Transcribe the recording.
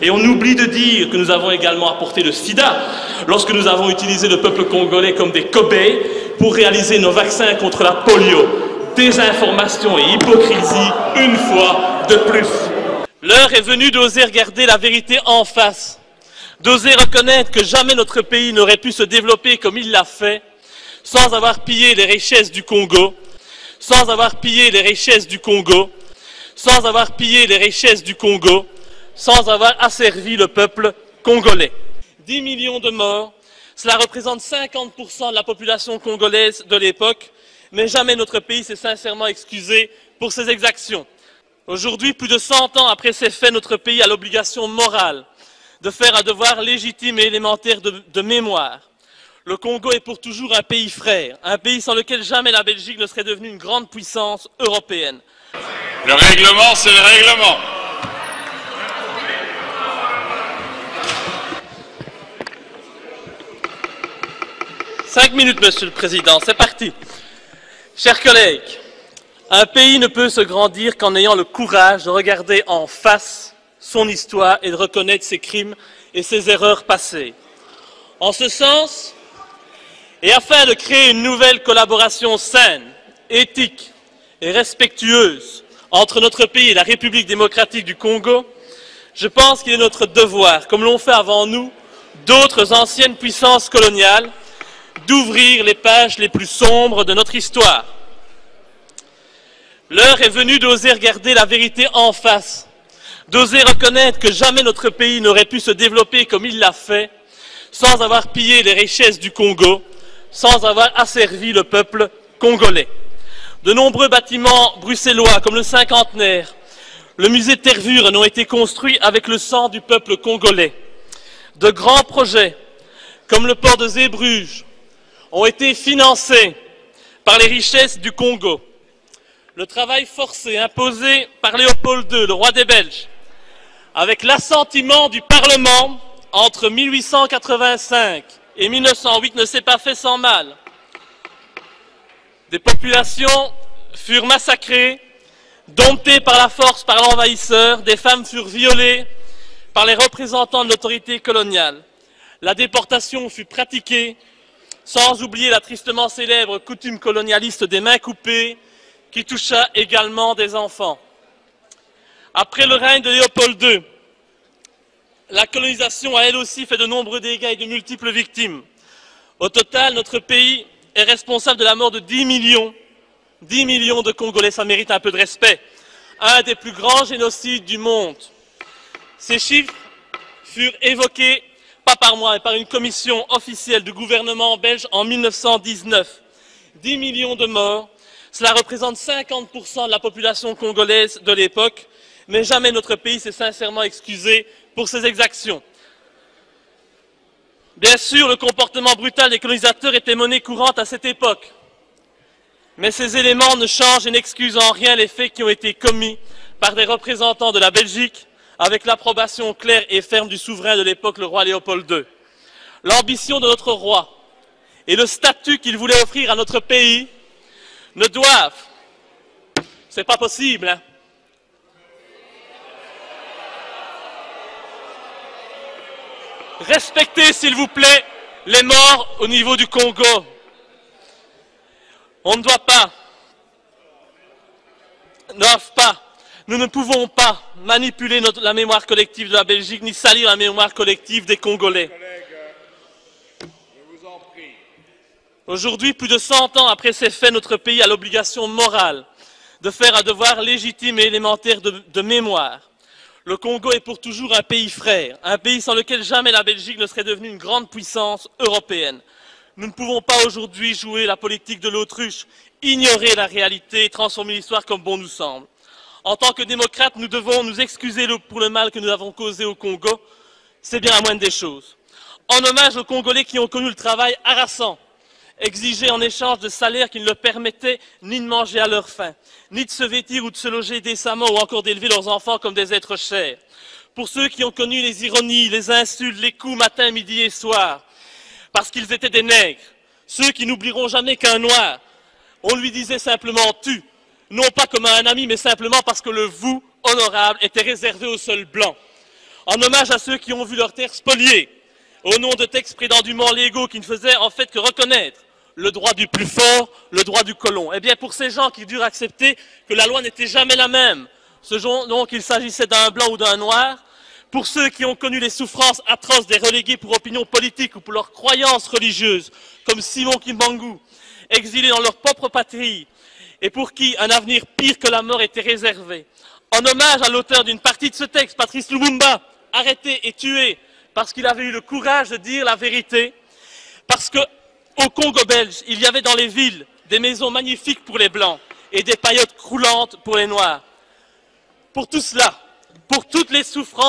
Et on oublie de dire que nous avons également apporté le sida lorsque nous avons utilisé le peuple congolais comme des cobayes pour réaliser nos vaccins contre la polio. Désinformation et hypocrisie une fois de plus. L'heure est venue d'oser regarder la vérité en face, d'oser reconnaître que jamais notre pays n'aurait pu se développer comme il l'a fait, sans avoir pillé les richesses du Congo, sans avoir pillé les richesses du Congo, sans avoir pillé les richesses du Congo, sans avoir asservi le peuple congolais. 10 millions de morts, cela représente 50% de la population congolaise de l'époque, mais jamais notre pays s'est sincèrement excusé pour ces exactions. Aujourd'hui, plus de 100 ans après ces faits, notre pays a l'obligation morale de faire un devoir légitime et élémentaire de mémoire. Le Congo est pour toujours un pays frère, un pays sans lequel jamais la Belgique ne serait devenue une grande puissance européenne. Le règlement, c'est le règlement. Cinq minutes, Monsieur le Président, c'est parti. Chers collègues, un pays ne peut se grandir qu'en ayant le courage de regarder en face son histoire et de reconnaître ses crimes et ses erreurs passées. En ce sens, et afin de créer une nouvelle collaboration saine, éthique et respectueuse entre notre pays et la République démocratique du Congo, je pense qu'il est notre devoir, comme l'ont fait avant nous d'autres anciennes puissances coloniales, d'ouvrir les pages les plus sombres de notre histoire. L'heure est venue d'oser regarder la vérité en face, d'oser reconnaître que jamais notre pays n'aurait pu se développer comme il l'a fait, sans avoir pillé les richesses du Congo, sans avoir asservi le peuple congolais. De nombreux bâtiments bruxellois, comme le cinquantenaire, le musée de Tervuren, ont été construits avec le sang du peuple congolais. De grands projets, comme le port de Zeebrugge, ont été financés par les richesses du Congo. Le travail forcé imposé par Léopold II, le roi des Belges, avec l'assentiment du Parlement entre 1885 et 1908 ne s'est pas fait sans mal. Des populations furent massacrées, domptées par la force par l'envahisseur, des femmes furent violées par les représentants de l'autorité coloniale. La déportation fut pratiquée, sans oublier la tristement célèbre coutume colonialiste des mains coupées, qui toucha également des enfants. Après le règne de Léopold II, la colonisation a elle aussi fait de nombreux dégâts et de multiples victimes. Au total, notre pays est responsable de la mort de 10 millions de Congolais, ça mérite un peu de respect. Un des plus grands génocides du monde. Ces chiffres furent évoqués, pas par moi, mais par une commission officielle du gouvernement belge en 1919. 10 millions de morts, cela représente 50% de la population congolaise de l'époque, mais jamais notre pays s'est sincèrement excusé pour ces exactions. Bien sûr, le comportement brutal des colonisateurs était monnaie courante à cette époque, mais ces éléments ne changent et n'excusent en rien les faits qui ont été commis par des représentants de la Belgique, avec l'approbation claire et ferme du souverain de l'époque, le roi Léopold II. L'ambition de notre roi et le statut qu'il voulait offrir à notre pays ne doivent, c'est pas possible, hein, respectez, s'il vous plaît, les morts au niveau du Congo. On ne doit pas, nous ne pouvons pas manipuler la mémoire collective de la Belgique, ni salir la mémoire collective des Congolais. Aujourd'hui, plus de 100 ans après ces faits, notre pays a l'obligation morale de faire un devoir légitime et élémentaire de mémoire. Le Congo est pour toujours un pays frère, un pays sans lequel jamais la Belgique ne serait devenue une grande puissance européenne. Nous ne pouvons pas aujourd'hui jouer la politique de l'autruche, ignorer la réalité et transformer l'histoire comme bon nous semble. En tant que démocrates, nous devons nous excuser pour le mal que nous avons causé au Congo. C'est bien la moindre des choses. En hommage aux Congolais qui ont connu le travail harassant, exigé en échange de salaires qui ne leur permettaient ni de manger à leur faim, ni de se vêtir ou de se loger décemment ou encore d'élever leurs enfants comme des êtres chers. Pour ceux qui ont connu les ironies, les insultes, les coups matin, midi et soir, parce qu'ils étaient des nègres, ceux qui n'oublieront jamais qu'un noir, on lui disait simplement « tu », non pas comme à un ami, mais simplement parce que le « vous » honorable était réservé aux seuls blancs. en hommage à ceux qui ont vu leurs terres spoliées, au nom de textes prétendument légaux qui ne faisaient en fait que reconnaître le droit du plus fort, le droit du colon. Eh bien, pour ces gens qui durent accepter que la loi n'était jamais la même, ce dont qu'il s'agissait d'un blanc ou d'un noir, pour ceux qui ont connu les souffrances atroces des relégués pour opinion politique ou pour leurs croyances religieuses, comme Simon Kimbangu, exilés dans leur propre patrie, et pour qui un avenir pire que la mort était réservé. En hommage à l'auteur d'une partie de ce texte, Patrice Lumumba, arrêté et tué parce qu'il avait eu le courage de dire la vérité, parce qu'au Congo belge, il y avait dans les villes des maisons magnifiques pour les Blancs et des paillotes croulantes pour les Noirs. Pour tout cela, pour toutes les souffrances